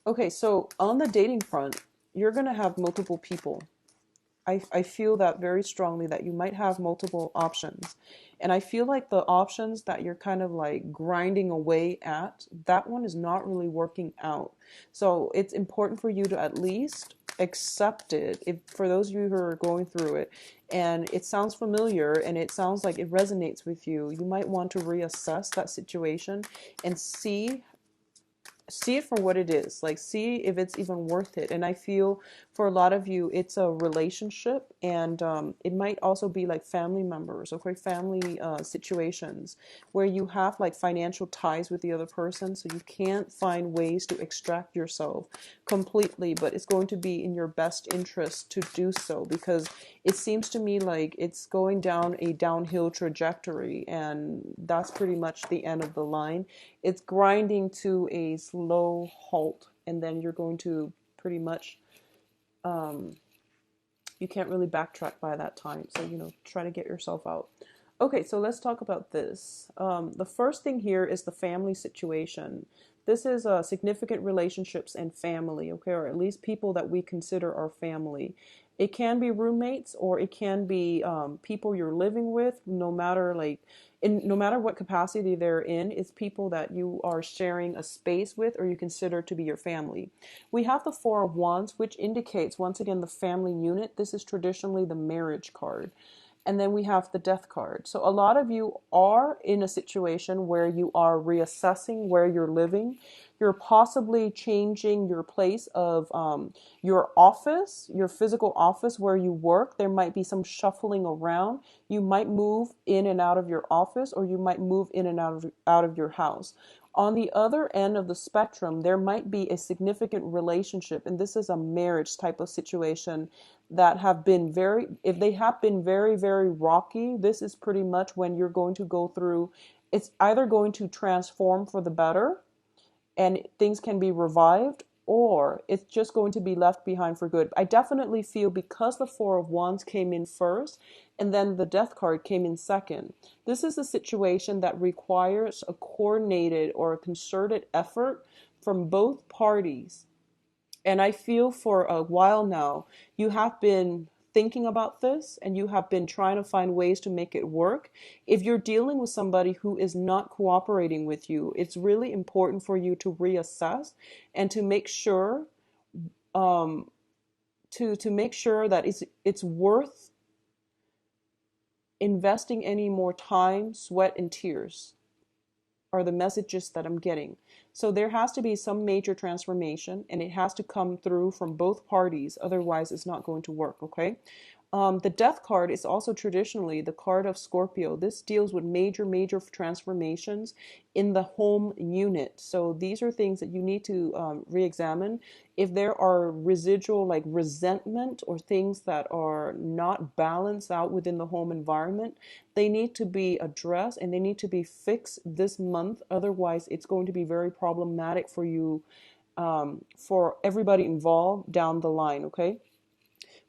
Okay, so on the dating front, you're going to have multiple people. I feel that very strongly that you might have multiple options. And I feel like the options that you're kind of like grinding away at, that one is not really working out. So it's important for you to at least accept it if for those of you who are going through it and it sounds familiar and it sounds like it resonates with you, you might want to reassess that situation and see it for what it is, like see if it's even worth it. And I feel for a lot of you it's a relationship, and it might also be like family members, okay, family situations where you have like financial ties with the other person, so you can't find ways to extract yourself completely, but it's going to be in your best interest to do so, because it seems to me like it's going down a downhill trajectory, and that's pretty much the end of the line. It's grinding to a slow halt, and then you're going to pretty much you can't really backtrack by that time, so try to get yourself out. Okay, so let's talk about this. The first thing here is the family situation. This is significant relationships and family, okay, or at least people that we consider our family. It can be roommates, or it can be people you're living with, no matter no matter what capacity they're in. It's people that you are sharing a space with, or you consider to be your family. We have the Four of Wands, which indicates once again the family unit. This is traditionally the marriage card. And then we have the Death card. So a lot of you are in a situation where you are reassessing where you're living. You're possibly changing your place of your office, your physical office where you work. There might be some shuffling around. You might move in and out of your office, or you might move in and out of your house. On the other end of the spectrum, there might be a significant relationship, and this is a marriage type of situation that have been if they have been very, very rocky, this is pretty much when you're going to go through, it's either going to transform for the better and things can be revived, or it's just going to be left behind for good. I definitely feel because the Four of Wands came in first and then the Death card came in second, this is a situation that requires a coordinated or a concerted effort from both parties. And I feel for a while now, you have been thinking about this and you have been trying to find ways to make it work. If you're dealing with somebody who is not cooperating with you, it's really important for you to reassess and to make sure um, to make sure that it's worth investing any more time, sweat, and tears are the messages that I'm getting. So there has to be some major transformation, and it has to come through from both parties. Otherwise, it's not going to work, okay? The Death card is also traditionally the card of Scorpio. This deals with major, major transformations in the home unit. So these are things that you need to re-examine. If there are residual like resentment or things that are not balanced out within the home environment, they need to be addressed and they need to be fixed this month. Otherwise, it's going to be very problematic for you, for everybody involved down the line, okay?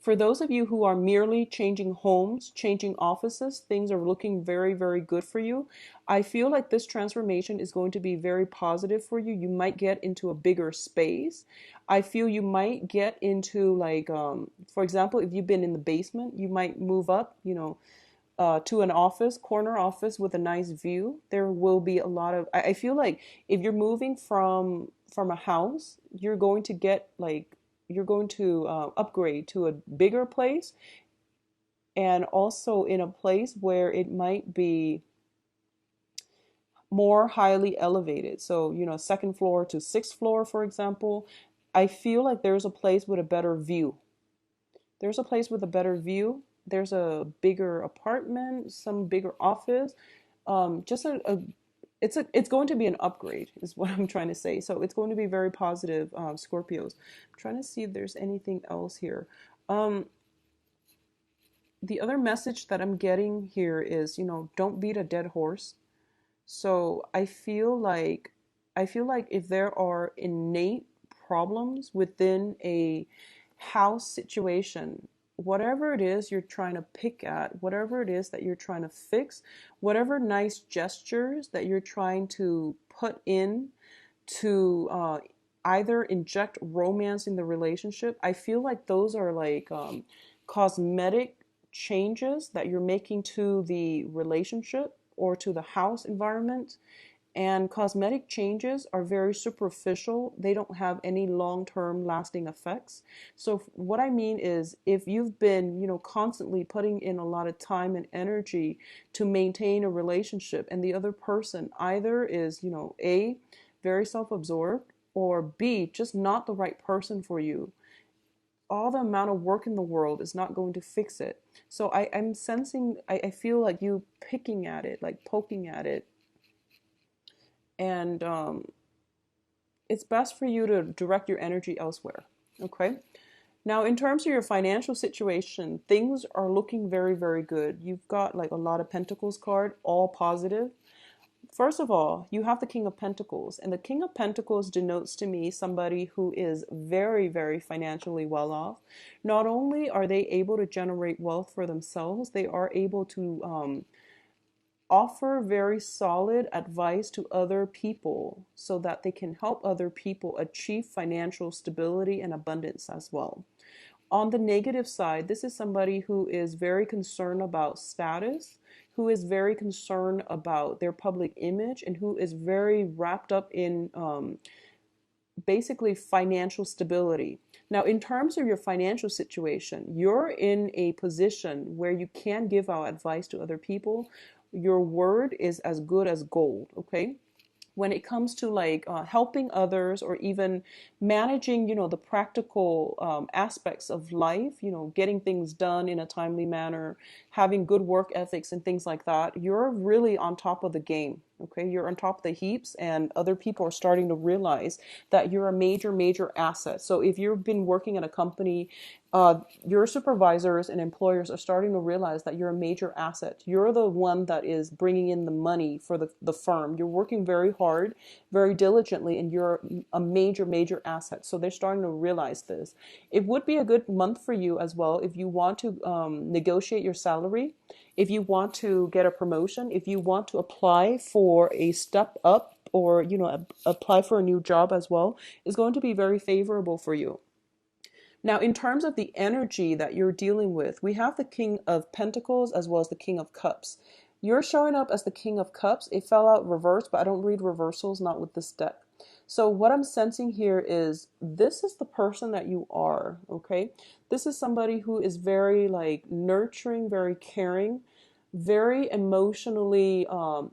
For those of you who are merely changing homes, changing offices, things are looking very, very good for you. I feel like this transformation is going to be very positive for you. You might get into a bigger space. I feel you might get into like, for example, if you've been in the basement, you might move up, to an office, corner office with a nice view. There will be a lot of, I feel like if you're moving from a house, you're going to get like, you're going to upgrade to a bigger place, and also in a place where it might be more highly elevated. So, second floor to sixth floor, for example. I feel like there's a place with a better view. There's a place with a better view. There's a bigger apartment, some bigger office. Just it's going to be an upgrade, is what I'm trying to say. So it's going to be very positive, Scorpios. I'm trying to see if there's anything else here. Um, the other message that I'm getting here is, don't beat a dead horse. So I feel like if there are innate problems within a house situation, whatever it is you're trying to pick at, whatever it is that you're trying to fix, whatever nice gestures that you're trying to put in to either inject romance in the relationship. I feel like those are like cosmetic changes that you're making to the relationship or to the house environment. And cosmetic changes are very superficial. They don't have any long-term lasting effects. So what I mean is, if you've been, constantly putting in a lot of time and energy to maintain a relationship, and the other person either is, A, very self-absorbed, or B, just not the right person for you, all the amount of work in the world is not going to fix it. So I'm sensing, I feel like you picking at it, like poking at it, and it's best for you to direct your energy elsewhere. Okay. Now, in terms of your financial situation, things are looking very, very good. You've got like a lot of Pentacles card, all positive. First of all, you have the King of Pentacles, and the King of Pentacles denotes to me somebody who is very, very financially well off. Not only are they able to generate wealth for themselves, they are able to offer very solid advice to other people so that they can help other people achieve financial stability and abundance as well. On the negative side, this is somebody who is very concerned about status, who is very concerned about their public image, and who is very wrapped up in basically financial stability. Now, in terms of your financial situation, you're in a position where you can give out advice to other people. Your word is as good as gold, okay? When it comes to like helping others, or even managing, the practical aspects of life, getting things done in a timely manner, having good work ethics and things like that, you're really on top of the game. Okay, you're on top of the heaps, and other people are starting to realize that you're a major, major asset. So if you've been working at a company, your supervisors and employers are starting to realize that you're a major asset. You're the one that is bringing in the money for the firm. You're working very hard, very diligently, and you're a major, major asset. So they're starting to realize this. It would be a good month for you as well if you want to negotiate your salary, if you want to get a promotion, if you want to apply for a step up, or apply for a new job as well, is going to be very favorable for you. Now, in terms of the energy that you're dealing with, we have the King of Pentacles as well as the King of Cups. You're showing up as the King of Cups. It fell out reversed, but I don't read reversals, not with this deck. So what I'm sensing here is this is the person that you are, okay? This is somebody who is very like nurturing, very caring, very emotionally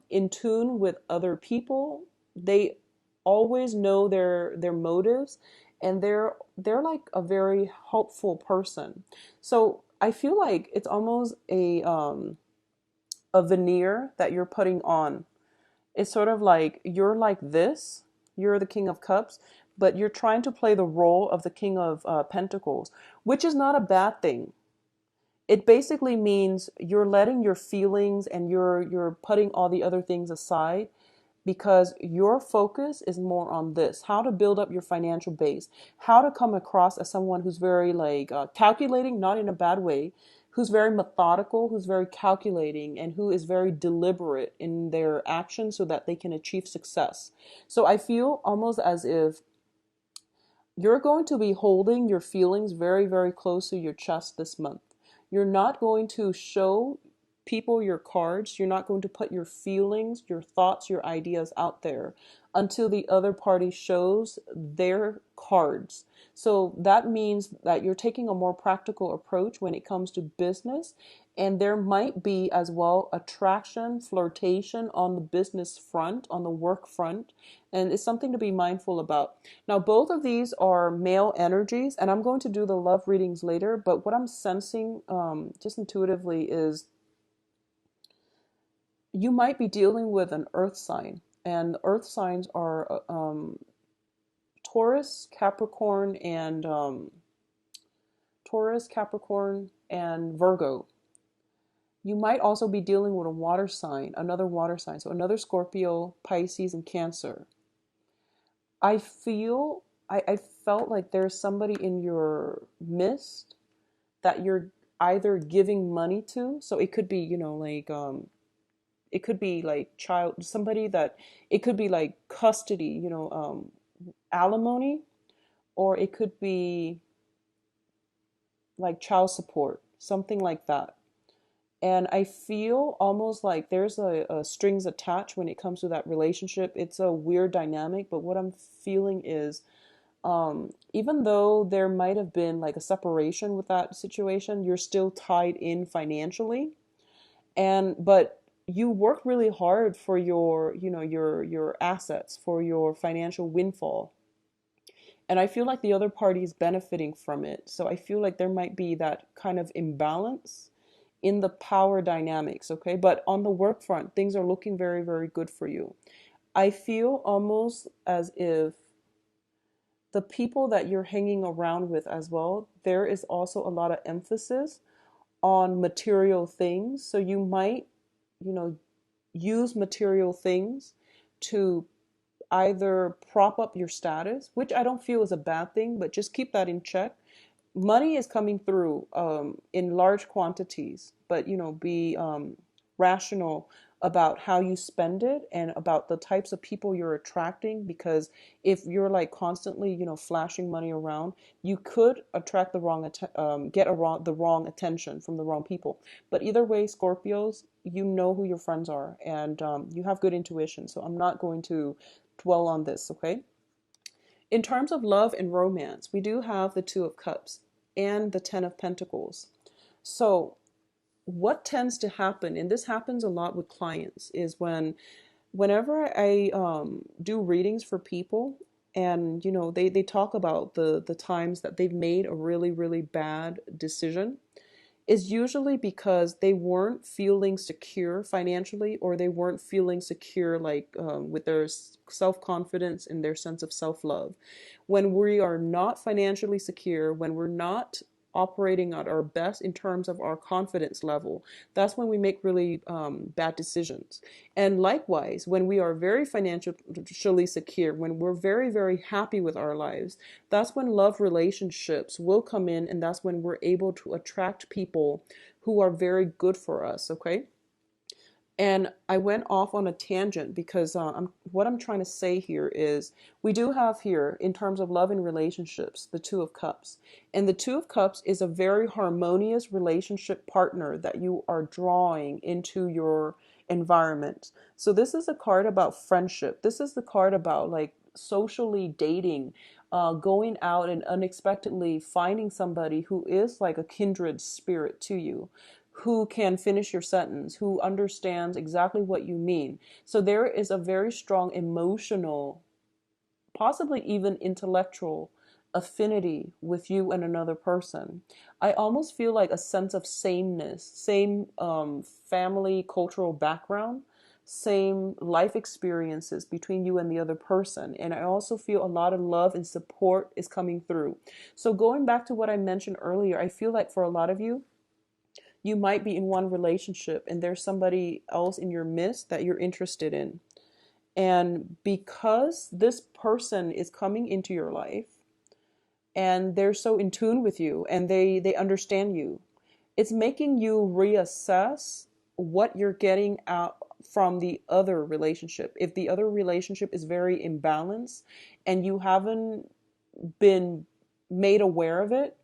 in tune with other people. They always know their motives, and they're like a very helpful person. So I feel like it's almost a veneer that you're putting on. It's sort of like you're like this. You're the King of Cups, but you're trying to play the role of the King of Pentacles, which is not a bad thing. It basically means you're letting your feelings and you're putting all the other things aside, because your focus is more on this: how to build up your financial base, how to come across as someone who's very like calculating, not in a bad way, who's very methodical, who's very calculating, and who is very deliberate in their actions so that they can achieve success. So I feel almost as if you're going to be holding your feelings very, very close to your chest this month. You're not going to show people your cards. You're not going to put your feelings, your thoughts, your ideas out there until the other party shows their cards. So that means that you're taking a more practical approach when it comes to business. And there might be as well attraction, flirtation on the business front, on the work front. And it's something to be mindful about. Now, both of these are male energies, and I'm going to do the love readings later. But what I'm sensing just intuitively is you might be dealing with an earth sign. And earth signs are Taurus, Capricorn, and Virgo. You might also be dealing with a water sign, another water sign. So another Scorpio, Pisces, and Cancer. I felt like there's somebody in your midst that you're either giving money to. So it could be, it could be like somebody that, it could be like custody, alimony, or it could be like child support, something like that. And I feel almost like there's a strings attached when it comes to that relationship. It's a weird dynamic, but what I'm feeling is, even though there might have been like a separation with that situation, you're still tied in financially. And but you work really hard for your, your assets, for your financial windfall. And I feel like the other party is benefiting from it. So I feel like there might be that kind of imbalance in the power dynamics, okay? But on the work front, things are looking very, very good for you. I feel almost as if the people that you're hanging around with as well, there is also a lot of emphasis on material things. So you might, you know, use material things to either prop up your status, which I don't feel is a bad thing, but just keep that in check. Money is coming through in large quantities, but be rational about how you spend it and about the types of people you're attracting, because if you're like constantly flashing money around, you could attract the wrong the wrong attention from the wrong people. But either way, Scorpios, you know who your friends are, and you have good intuition, so I'm not going to dwell on this, okay? In terms of love and romance, we do have the Two of Cups and the Ten of Pentacles. So what tends to happen, and this happens a lot with clients, is whenever I do readings for people, and they talk about the times that they've made a really, really bad decision, is usually because they weren't feeling secure financially, or they weren't feeling secure like with their self-confidence and their sense of self-love. When we are not financially secure, when we're not operating at our best in terms of our confidence level, that's when we make really bad decisions. And likewise, when we are very financially secure, when we're very, very happy with our lives, that's when love relationships will come in, and that's when we're able to attract people who are very good for us, okay? And I went off on a tangent because what I'm trying to say here is we do have here, in terms of love and relationships, the Two of Cups. And the Two of Cups is a very harmonious relationship partner that you are drawing into your environment. So this is a card about friendship. This is the card about like socially dating, going out and unexpectedly finding somebody who is like a kindred spirit to you, who can finish your sentence, who understands exactly what you mean. So there is a very strong emotional, possibly even intellectual affinity with you and another person. I almost feel like a sense of sameness, same family, cultural background, same life experiences between you and the other person. And I also feel a lot of love and support is coming through. So going back to what I mentioned earlier, I feel like for a lot of you, you might be in one relationship and there's somebody else in your midst that you're interested in. And because this person is coming into your life and they're so in tune with you and they understand you, it's making you reassess what you're getting out from the other relationship. If the other relationship is very imbalanced and you haven't been made aware of it,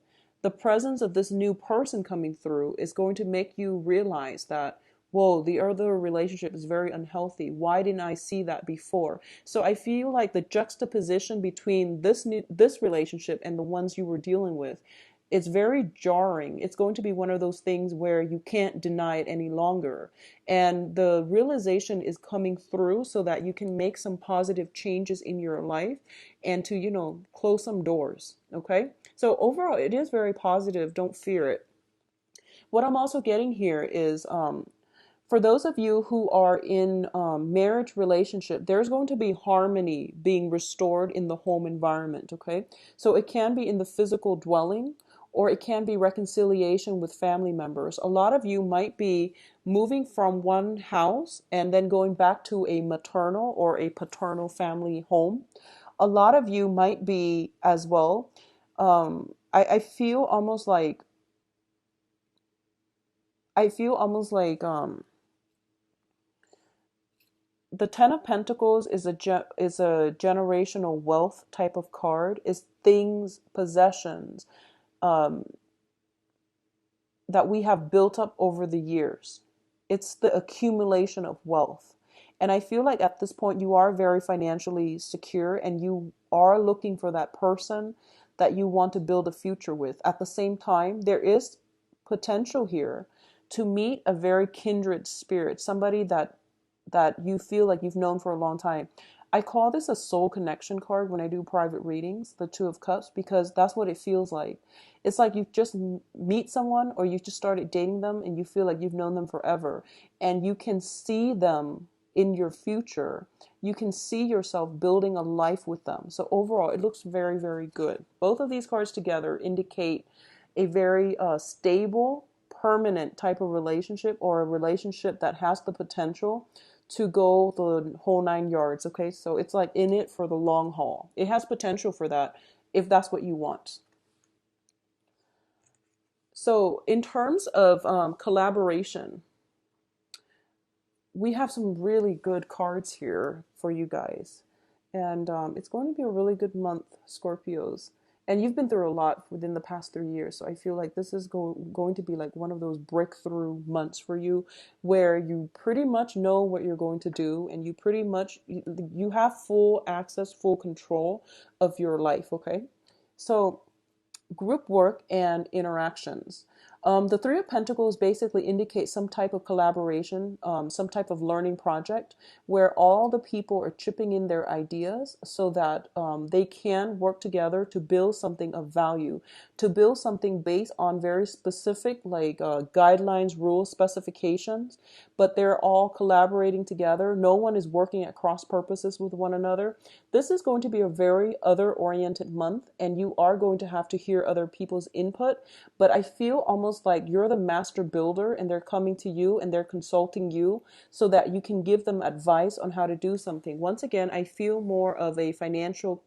the presence of this new person coming through is going to make you realize that, whoa, the other relationship is very unhealthy. Why didn't I see that before? So I feel like the juxtaposition between this relationship and the ones you were dealing with, it's very jarring. It's going to be one of those things where you can't deny it any longer. And the realization is coming through so that you can make some positive changes in your life and to, close some doors. Okay. So overall, it is very positive. Don't fear it. What I'm also getting here is, for those of you who are in marriage relationship, there's going to be harmony being restored in the home environment. Okay. So it can be in the physical dwelling, or it can be reconciliation with family members. A lot of you might be moving from one house and then going back to a maternal or a paternal family home. A lot of you might be as well. I feel almost like, The Ten of Pentacles is a generational wealth type of card. Is things, possessions, um, that we have built up over the years. It's the accumulation of wealth. And I feel like at this point you are very financially secure and you are looking for that person that you want to build a future with. At the same time, there is potential here to meet a very kindred spirit, somebody that you feel like you've known for a long time. I call this a soul connection card when I do private readings, the Two of Cups, because that's what it feels like. It's like you just meet someone or you just started dating them and you feel like you've known them forever and you can see them in your future. You can see yourself building a life with them. So overall, it looks very, very good. Both of these cards together indicate a very stable, permanent type of relationship, or a relationship that has the potential to go the whole 9 yards. Okay, so it's like in it for the long haul. It has potential for that if that's what you want. So in terms of collaboration, we have some really good cards here for you guys. And it's going to be a really good month, Scorpios. And you've been through a lot within the past 3 years. So I feel like this is going to be like one of those breakthrough months for you where you pretty much know what you're going to do and you pretty much, you have full access, full control of your life, okay? So group work and interactions. The Three of Pentacles basically indicates some type of collaboration, some type of learning project where all the people are chipping in their ideas so that they can work together to build something of value, to build something based on very specific like guidelines, rules, specifications, but they're all collaborating together. No one is working at cross purposes with one another. This is going to be a very other-oriented month, and you are going to have to hear other people's input, but I feel almost like you're the master builder and they're coming to you and they're consulting you so that you can give them advice on how to do something. Once again, I feel more of a financial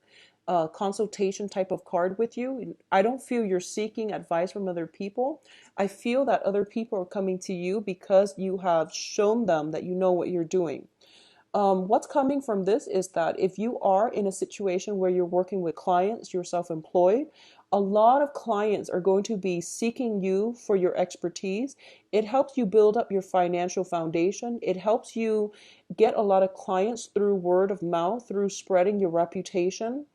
consultation type of card with you. I don't feel you're seeking advice from other people. I feel that other people are coming to you because you have shown them that you know what you're doing. What's coming from this is that if you are in a situation where you're working with clients, you're self-employed, a lot of clients are going to be seeking you for your expertise. It helps you build up your financial foundation. It helps you get a lot of clients through word of mouth, through spreading your reputation.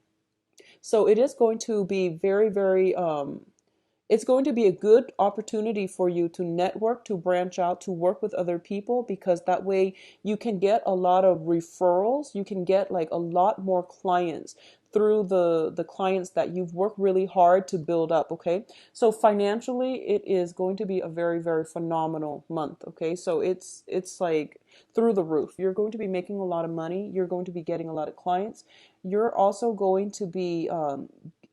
So it is going to be very, very it's going to be a good opportunity for you to network, to branch out, to work with other people, because that way you can get a lot of referrals. You can get like a lot more clients through the clients that you've worked really hard to build up. Okay, so financially it is going to be a very, very phenomenal month. Okay, so it's like through the roof. You're going to be making a lot of money. You're going to be getting a lot of clients. You're also going to be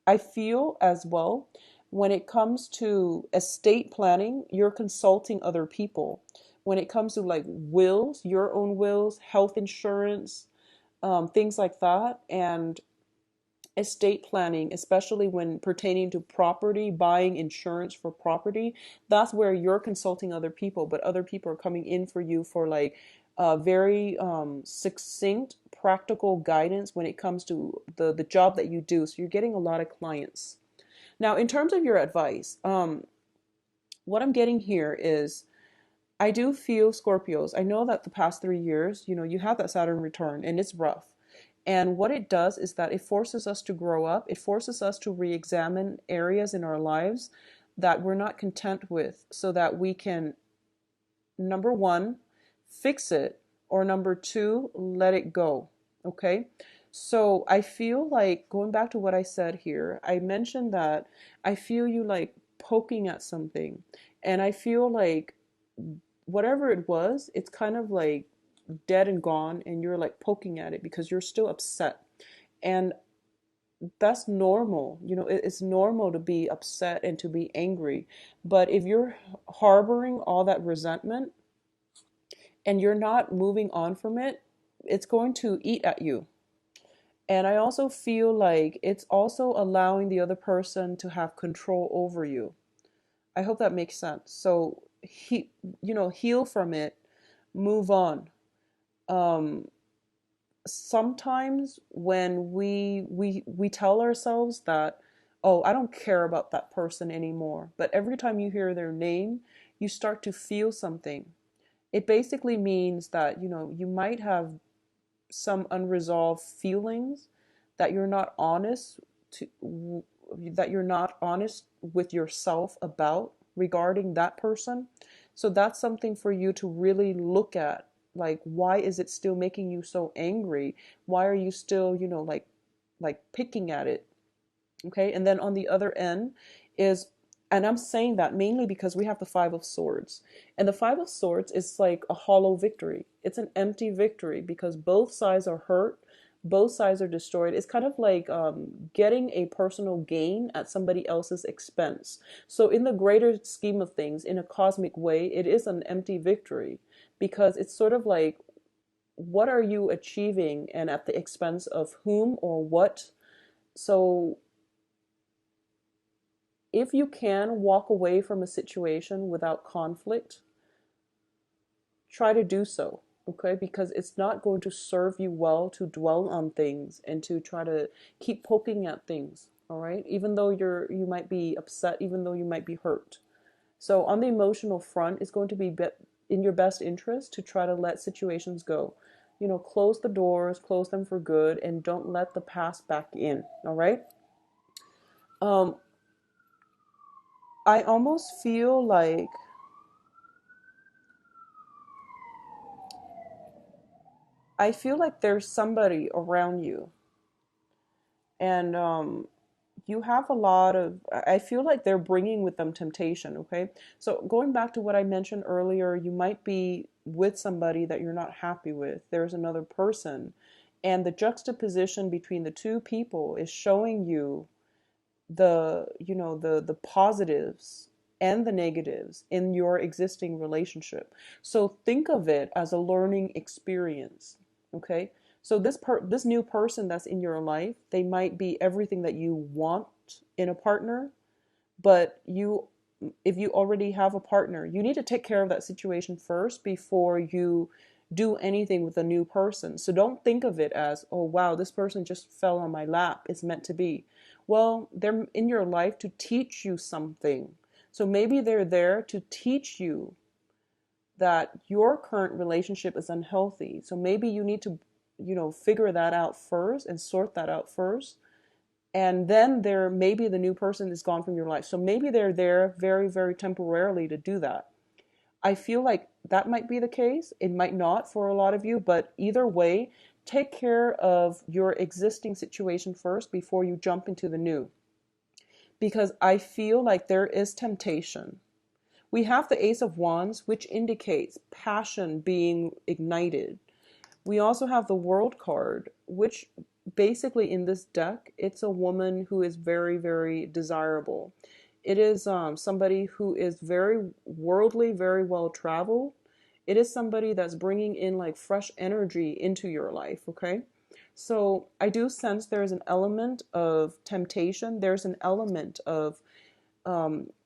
I feel as well, when it comes to estate planning, you're consulting other people. When it comes to like wills, your own wills, health insurance, things like that, and estate planning, especially when pertaining to property, buying insurance for property, that's where you're consulting other people, but other people are coming in for you for like very succinct, practical guidance when it comes to the job that you do. So you're getting a lot of clients. Now, in terms of your advice, what I'm getting here is I do feel Scorpios. I know that the past 3 years, you have that Saturn return and it's rough. And what it does is that it forces us to grow up. It forces us to re-examine areas in our lives that we're not content with so that we can, number one, fix it, or number two, let it go. Okay? So I feel like going back to what I said here, I mentioned that I feel you like poking at something. And I feel like whatever it was, it's kind of like dead and gone, and you're like poking at it because you're still upset. And that's normal. It's normal to be upset and to be angry. But if you're harboring all that resentment and you're not moving on from it, it's going to eat at you. And I also feel like it's also allowing the other person to have control over you. I hope that makes sense. So heal from it, move on. sometimes when we tell ourselves that, oh, I don't care about that person anymore, but every time you hear their name, you start to feel something. It basically means that, you might have some unresolved feelings that you're not honest to that you're not honest with yourself about regarding that person. So that's something for you to really look at. Like, why is it still making you so angry? Why are you still, like picking at it? Okay. And then on the other end is, and I'm saying that mainly because we have the Five of Swords. And the Five of Swords is like a hollow victory. It's an empty victory because both sides are hurt, both sides are destroyed. It's kind of like getting a personal gain at somebody else's expense. So, in the greater scheme of things, in a cosmic way, it is an empty victory because it's sort of like, what are you achieving and at the expense of whom or what? So, if you can walk away from a situation without conflict, try to do so, okay? Because it's not going to serve you well to dwell on things and to try to keep poking at things, all right? Even though you might be upset, even though you might be hurt. So on the emotional front, it's going to be in your best interest to try to let situations go. Close the doors, close them for good, and don't let the past back in, all right? Um, I almost feel like there's somebody around you, and you have a lot of, I feel like they're bringing with them temptation, okay? So going back to what I mentioned earlier, you might be with somebody that you're not happy with. There's another person, and the juxtaposition between the two people is showing you the positives and the negatives in your existing relationship. So think of it as a learning experience, okay? So this new person that's in your life, they might be everything that you want in a partner, but if you already have a partner, you need to take care of that situation first before you do anything with a new person. So don't think of it as, oh wow, this person just fell on my lap, it's meant to be. Well, they're in your life to teach you something. So maybe they're there to teach you that your current relationship is unhealthy. So maybe you need to, figure that out first and sort that out first. And then maybe the new person is gone from your life. So maybe they're there very, very temporarily to do that. I feel like that might be the case. It might not for a lot of you, but either way, take care of your existing situation first before you jump into the new. Because I feel like there is temptation. We have the Ace of Wands, which indicates passion being ignited. We also have the World card, which basically in this deck, it's a woman who is very, very desirable. It is somebody who is very worldly, very well traveled. It is somebody that's bringing in like fresh energy into your life, okay? So I do sense there's an element of temptation. There's an element of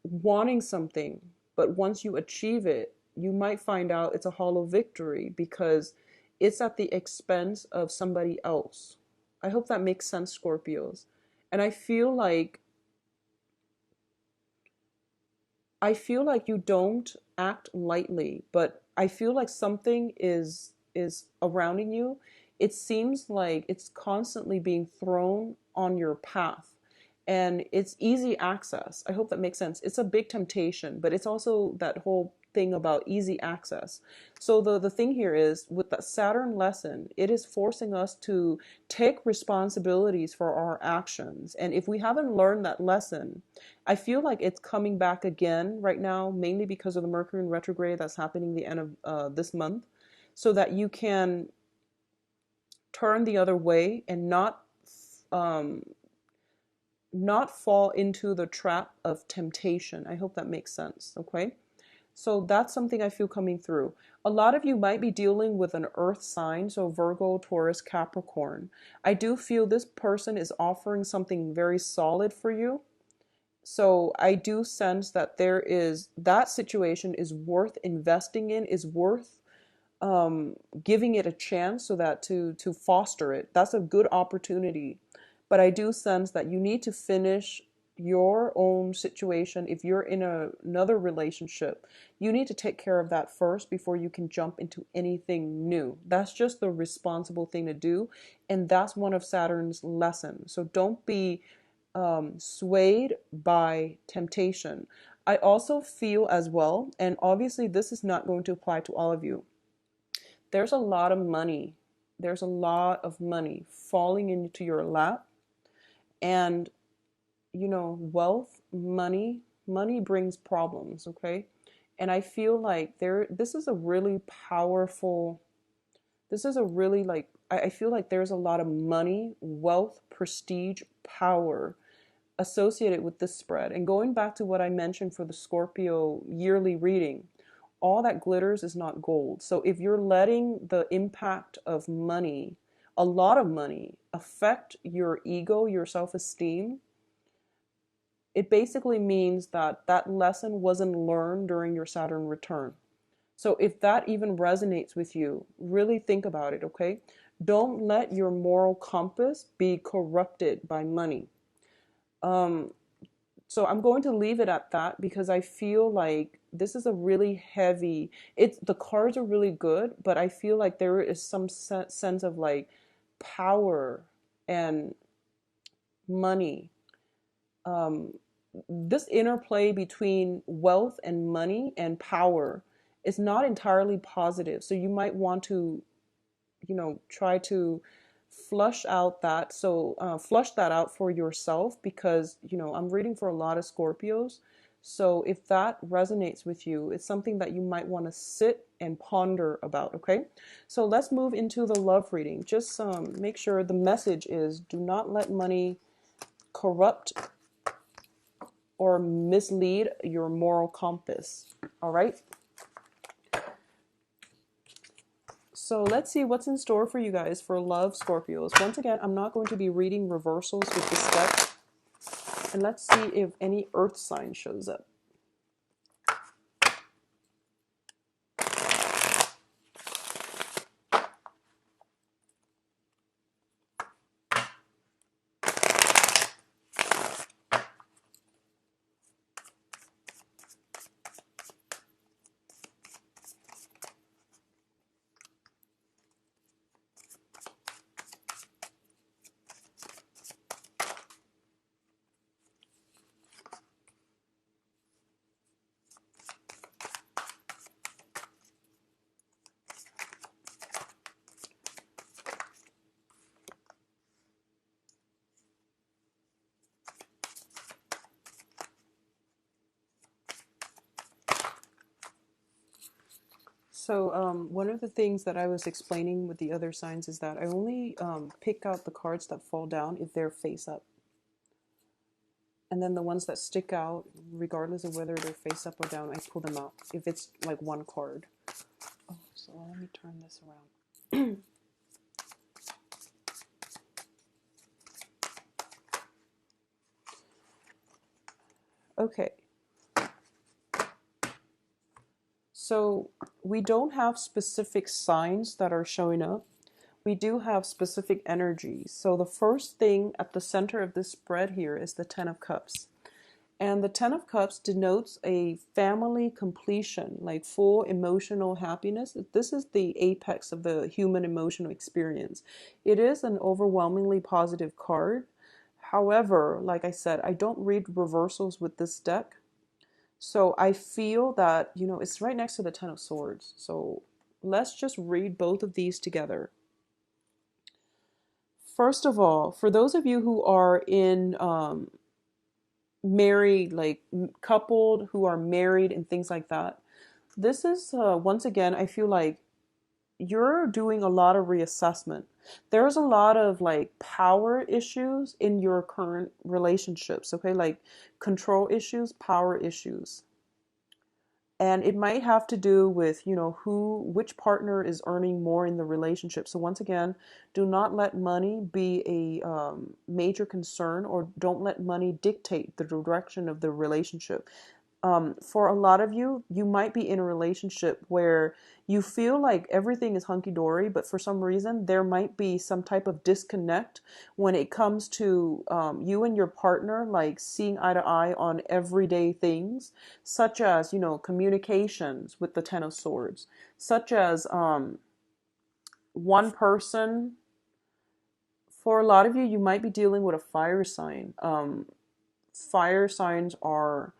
wanting something, but once you achieve it, you might find out it's a hollow victory because it's at the expense of somebody else. I hope that makes sense, Scorpios. And I feel like you don't act lightly, but I feel like something is surrounding you. It seems like it's constantly being thrown on your path, and it's easy access. I hope that makes sense. It's a big temptation, but it's also that whole thing about easy access. So the thing here is with that Saturn lesson, it is forcing us to take responsibilities for our actions. And if we haven't learned that lesson, I feel like it's coming back again right now, mainly because of the Mercury in retrograde that's happening the end of this month, so that you can turn the other way and um, not fall into the trap of temptation. I hope that makes sense, okay? So that's something I feel coming through. A lot of you might be dealing with an earth sign, so Virgo, Taurus, Capricorn. I do feel this person is offering something very solid for you. So I do sense that that situation is worth investing in, is worth giving it a chance so that to foster it. That's a good opportunity. But I do sense that you need to finish your own situation. If you're in another relationship, you need to take care of that first before you can jump into anything new. That's just the responsible thing to do. And that's one of Saturn's lessons. So don't be swayed by temptation. I also feel as well, and obviously this is not going to apply to all of you, there's a lot of money. There's a lot of money falling into your lap. And, wealth, money brings problems, okay? And I feel like this is a really powerful, this is a really like, I feel like there's a lot of money, wealth, prestige, power associated with this spread. And going back to what I mentioned for the Scorpio yearly reading, all that glitters is not gold. So if you're letting the impact of money, a lot of money, affect your ego, your self-esteem, it basically means that that lesson wasn't learned during your Saturn return. So if that even resonates with you, really think about it, okay? Don't let your moral compass be corrupted by money. So I'm going to leave it at that because I feel like this is a really heavy, the cards are really good, but I feel like there is some sense of like power and money. This interplay between wealth and money and power is not entirely positive. So you might want to, try to flush out that. So flush that out for yourself because, I'm reading for a lot of Scorpios. So if that resonates with you, it's something that you might want to sit and ponder about, okay? So let's move into the love reading. Just make sure the message is do not let money corrupt or mislead your moral compass, all right? So let's see what's in store for you guys for love, Scorpios. Once again, I'm not going to be reading reversals with this deck. And let's see if any earth sign shows up. So one of the things that I was explaining with the other signs is that I only pick out the cards that fall down if they're face up. And then the ones that stick out, regardless of whether they're face up or down, I pull them out if it's like one card. Oh, so let me turn this around. Okay. So we don't have specific signs that are showing up. We do have specific energies. So the first thing at the center of this spread here is the Ten of Cups. And the Ten of Cups denotes a family completion, like full emotional happiness. This is the apex of the human emotional experience. It is an overwhelmingly positive card. However, like I said, I don't read reversals with this deck. So I feel that, it's right next to the Ten of Swords. So let's just read both of these together. First of all, for those of you who are in married, like coupled, who are married and things like that, this is, once again, I feel like you're doing a lot of reassessment. There's a lot of like power issues in your current relationships, okay? Like control issues, power issues. And it might have to do with, which partner is earning more in the relationship. So once again, do not let money be a major concern, or don't let money dictate the direction of the relationship. For a lot of you, you might be in a relationship where you feel like everything is hunky-dory, but for some reason there might be some type of disconnect when it comes to you and your partner, like seeing eye to eye on everyday things, such as, communications with the Ten of Swords, such as one person. For a lot of you, you might be dealing with a fire sign. Fire signs are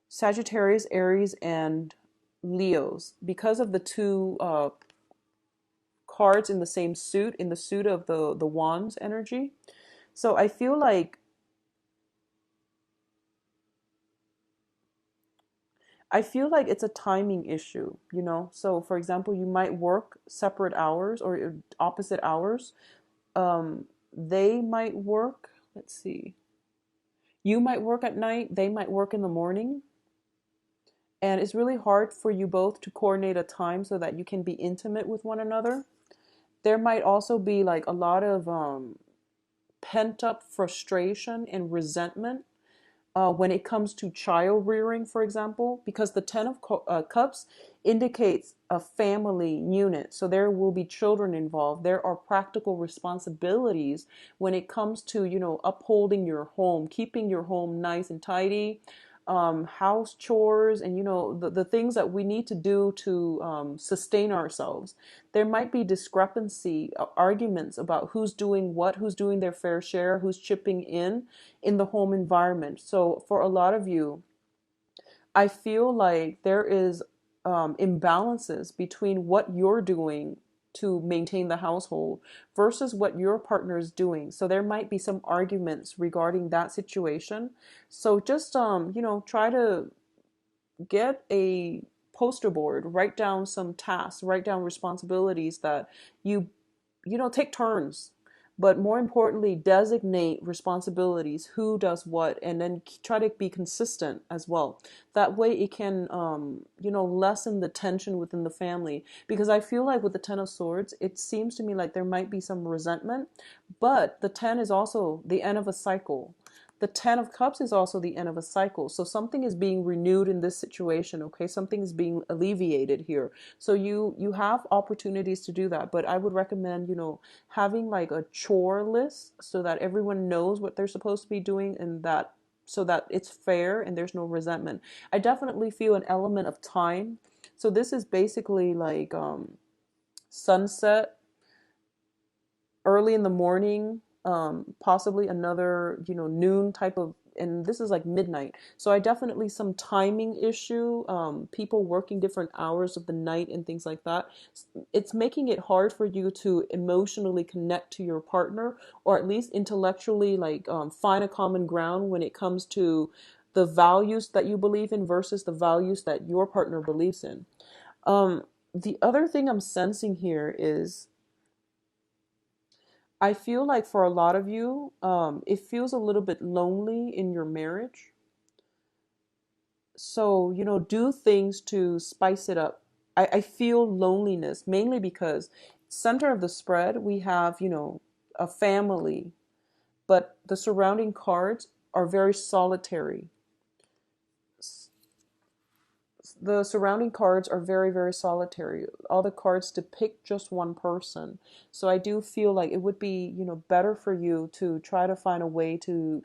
Sagittarius, Aries, and Leos, because of the two cards in the same suit, in the suit of the wands energy. So I feel like it's a timing issue. So for example, you might work separate hours or opposite hours. They might work, let's see. You might work at night, they might work in the morning. And it's really hard for you both to coordinate a time so that you can be intimate with one another. There might also be like a lot of pent up frustration and resentment when it comes to child rearing, for example, because the Ten of Cups indicates a family unit. So there will be children involved. There are practical responsibilities when it comes to, upholding your home, keeping your home nice and tidy, house chores, and, the things that we need to do to sustain ourselves. There might be discrepancy, arguments about who's doing what, who's doing their fair share, who's chipping in the home environment. So for a lot of you, I feel like there is imbalances between what you're doing to maintain the household versus what your partner is doing. So there might be some arguments regarding that situation. So just try to get a poster board, write down some tasks, write down responsibilities that you take turns, but more importantly, designate responsibilities, who does what, and then try to be consistent as well. That way it can lessen the tension within the family, because I feel like with the Ten of Swords, it seems to me like there might be some resentment, but the 10 is also the end of a cycle. The Ten of Cups is also the end of a cycle. So something is being renewed in this situation, okay? Something is being alleviated here. So you have opportunities to do that. But I would recommend, having like a chore list so that everyone knows what they're supposed to be doing, and that so that it's fair and there's no resentment. I definitely feel an element of time. So this is basically like sunset, early in the morning, possibly another, noon type of, and this is like midnight. So I definitely some timing issue, people working different hours of the night and things like that. It's making it hard for you to emotionally connect to your partner, or at least intellectually, like find a common ground when it comes to the values that you believe in versus the values that your partner believes in. The other thing I'm sensing here is, I feel like for a lot of you, it feels a little bit lonely in your marriage. So, do things to spice it up. I feel loneliness mainly because center of the spread, we have, a family, but the surrounding cards are very solitary. The surrounding cards are very, very solitary. All the cards depict just one person. So I do feel like it would be, better for you to try to find a way to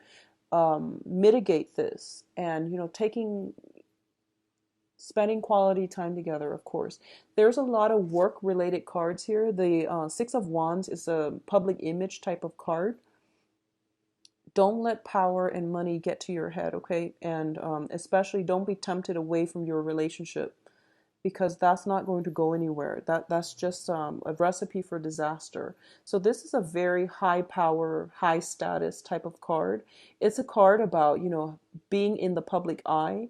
mitigate this, and, spending quality time together, of course. There's a lot of work related cards here. The Six of Wands is a public image type of card. Don't let power and money get to your head, okay? And especially don't be tempted away from your relationship, because that's not going to go anywhere. That's just a recipe for disaster. So this is a very high power, high status type of card. It's a card about, being in the public eye,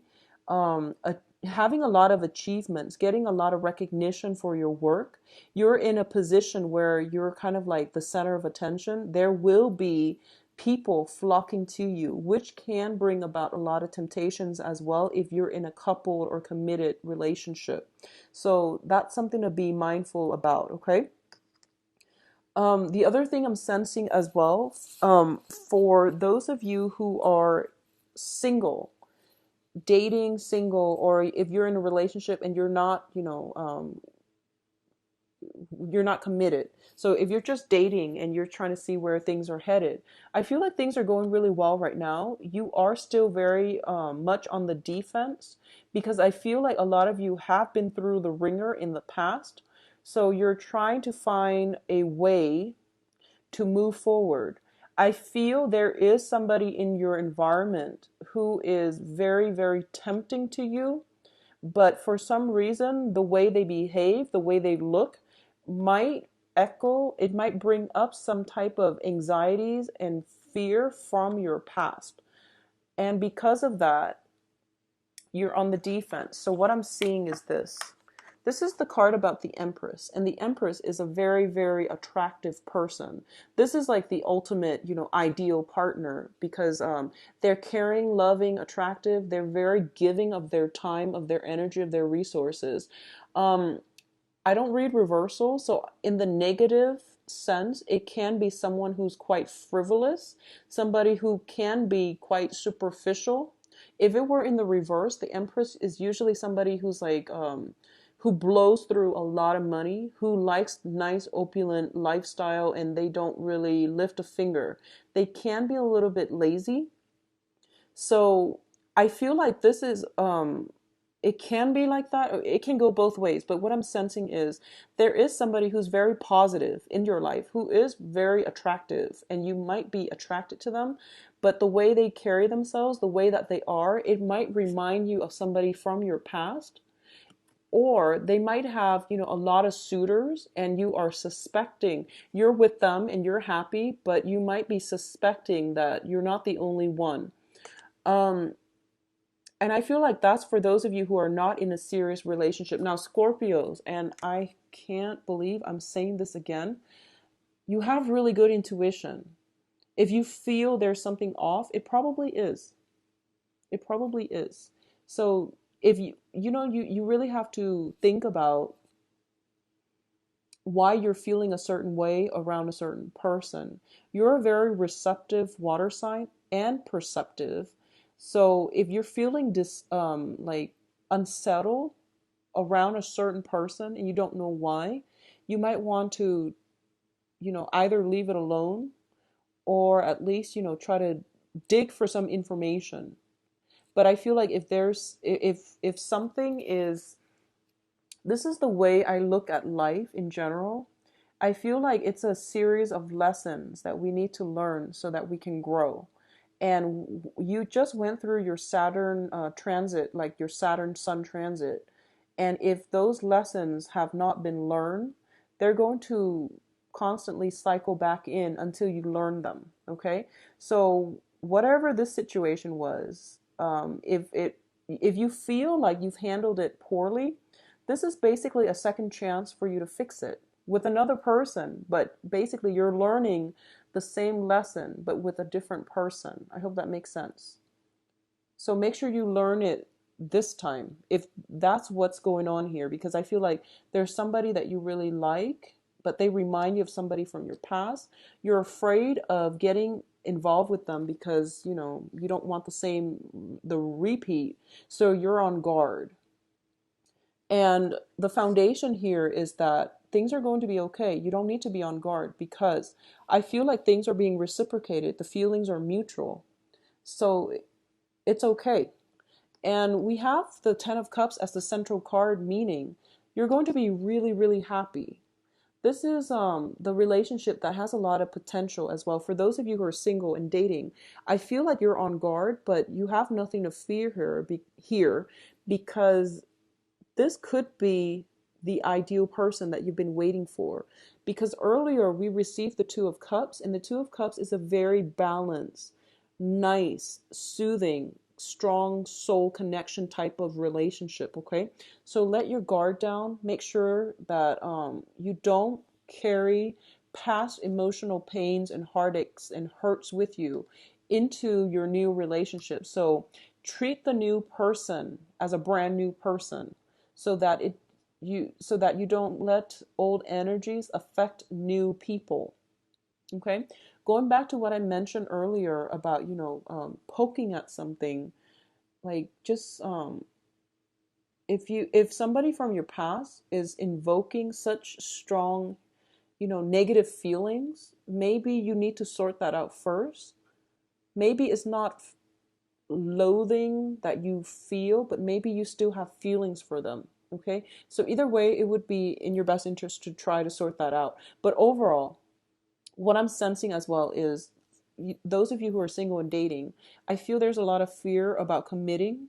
having a lot of achievements, getting a lot of recognition for your work. You're in a position where you're kind of like the center of attention. There will be people flocking to you, which can bring about a lot of temptations as well if you're in a coupled or committed relationship. So that's something to be mindful about, okay? The other thing I'm sensing as well, for those of you who are single, dating, single, or if you're in a relationship and you're not, you're not committed. So if you're just dating and you're trying to see where things are headed, I feel like things are going really well right now. You are still very much on the defense because I feel like a lot of you have been through the ringer in the past. So you're trying to find a way to move forward. I feel there is somebody in your environment who is very, very tempting to you, but for some reason, the way they behave, the way they look, might it might bring up some type of anxieties and fear from your past. And because of that, you're on the defense. So what I'm seeing is this. This is the card about the Empress, and the Empress is a very, very attractive person. This is like the ultimate, ideal partner because they're caring, loving, attractive. They're very giving of their time, of their energy, of their resources. I don't read reversal, so in the negative sense, it can be someone who's quite frivolous, somebody who can be quite superficial. If it were in the reverse, the Empress is usually somebody who's like who blows through a lot of money, who likes nice opulent lifestyle, and they don't really lift a finger. They can be a little bit lazy. So I feel like this is it can be like that. It can go both ways. But what I'm sensing is there is somebody who's very positive in your life, who is very attractive, and you might be attracted to them. But the way they carry themselves, the way that they are, it might remind you of somebody from your past. Or they might have, a lot of suitors and you are suspecting you're with them and you're happy, but you might be suspecting that you're not the only one. Um, and I feel like that's for those of you who are not in a serious relationship. Now, Scorpios, and I can't believe I'm saying this again, you have really good intuition. If you feel there's something off, it probably is. It probably is. So if you really have to think about why you're feeling a certain way around a certain person. You're a very receptive water sign and perceptive. So if you're feeling like unsettled around a certain person and you don't know why, you might want to, either leave it alone or at least, try to dig for some information. But I feel like if something is this is the way I look at life in general. I feel like it's a series of lessons that we need to learn so that we can grow. And you just went through your Saturn transit, like your Saturn Sun transit. And if those lessons have not been learned, they're going to constantly cycle back in until you learn them. Okay. So whatever this situation was, if you feel like you've handled it poorly, this is basically a second chance for you to fix it with another person, but basically you're learning the same lesson, but with a different person. I hope that makes sense. So make sure you learn it this time, if that's what's going on here, because I feel like there's somebody that you really like, but they remind you of somebody from your past. You're afraid of getting involved with them because, you don't want the repeat. So you're on guard. And the foundation here is that things are going to be okay. You don't need to be on guard because I feel like things are being reciprocated. The feelings are mutual. So it's okay. And we have the Ten of Cups as the central card, meaning you're going to be really, really happy. This is the relationship that has a lot of potential as well. For those of you who are single and dating, I feel like you're on guard, but you have nothing to fear here because this could be the ideal person that you've been waiting for. Because earlier we received the Two of Cups, and the Two of Cups is a very balanced, nice, soothing, strong soul connection type of relationship. Okay, so let your guard down. Make sure that you don't carry past emotional pains and heartaches and hurts with you into your new relationship. So treat the new person as a brand new person so that you don't let old energies affect new people. Okay, going back to what I mentioned earlier about poking at something, like just if somebody from your past is invoking such strong, negative feelings, maybe you need to sort that out first. Maybe it's not loathing that you feel, but maybe you still have feelings for them. Okay, so either way, it would be in your best interest to try to sort that out. But overall, what I'm sensing as well is, those of you who are single and dating, I feel there's a lot of fear about committing.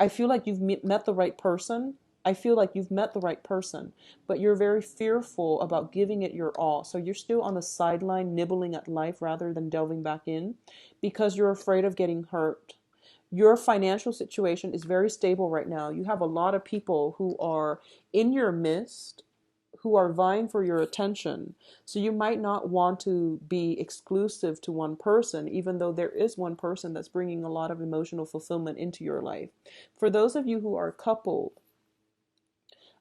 I feel like you've met the right person. I feel like you've met the right person, but you're very fearful about giving it your all. So you're still on the sideline nibbling at life rather than delving back in because you're afraid of getting hurt. Your financial situation is very stable right now. You have a lot of people who are in your midst who are vying for your attention. So you might not want to be exclusive to one person, even though there is one person that's bringing a lot of emotional fulfillment into your life. For those of you who are coupled,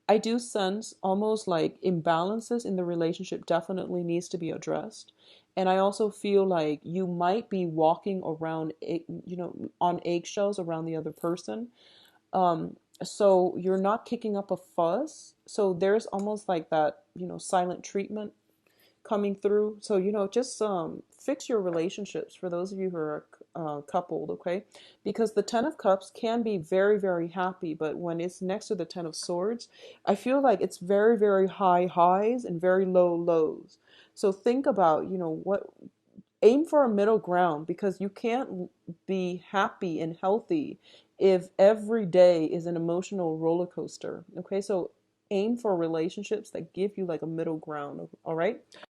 I do sense almost like imbalances in the relationship definitely needs to be addressed. And I also feel like you might be walking around, on eggshells around the other person. So you're not kicking up a fuss. So there's almost like that, silent treatment coming through. So, just fix your relationships for those of you who are coupled, okay? Because the Ten of Cups can be very, very happy, but when it's next to the Ten of Swords, I feel like it's very, very high highs and very low lows. So think about, aim for a middle ground because you can't be happy and healthy if every day is an emotional roller coaster. Okay, so aim for relationships that give you like a middle ground. All right.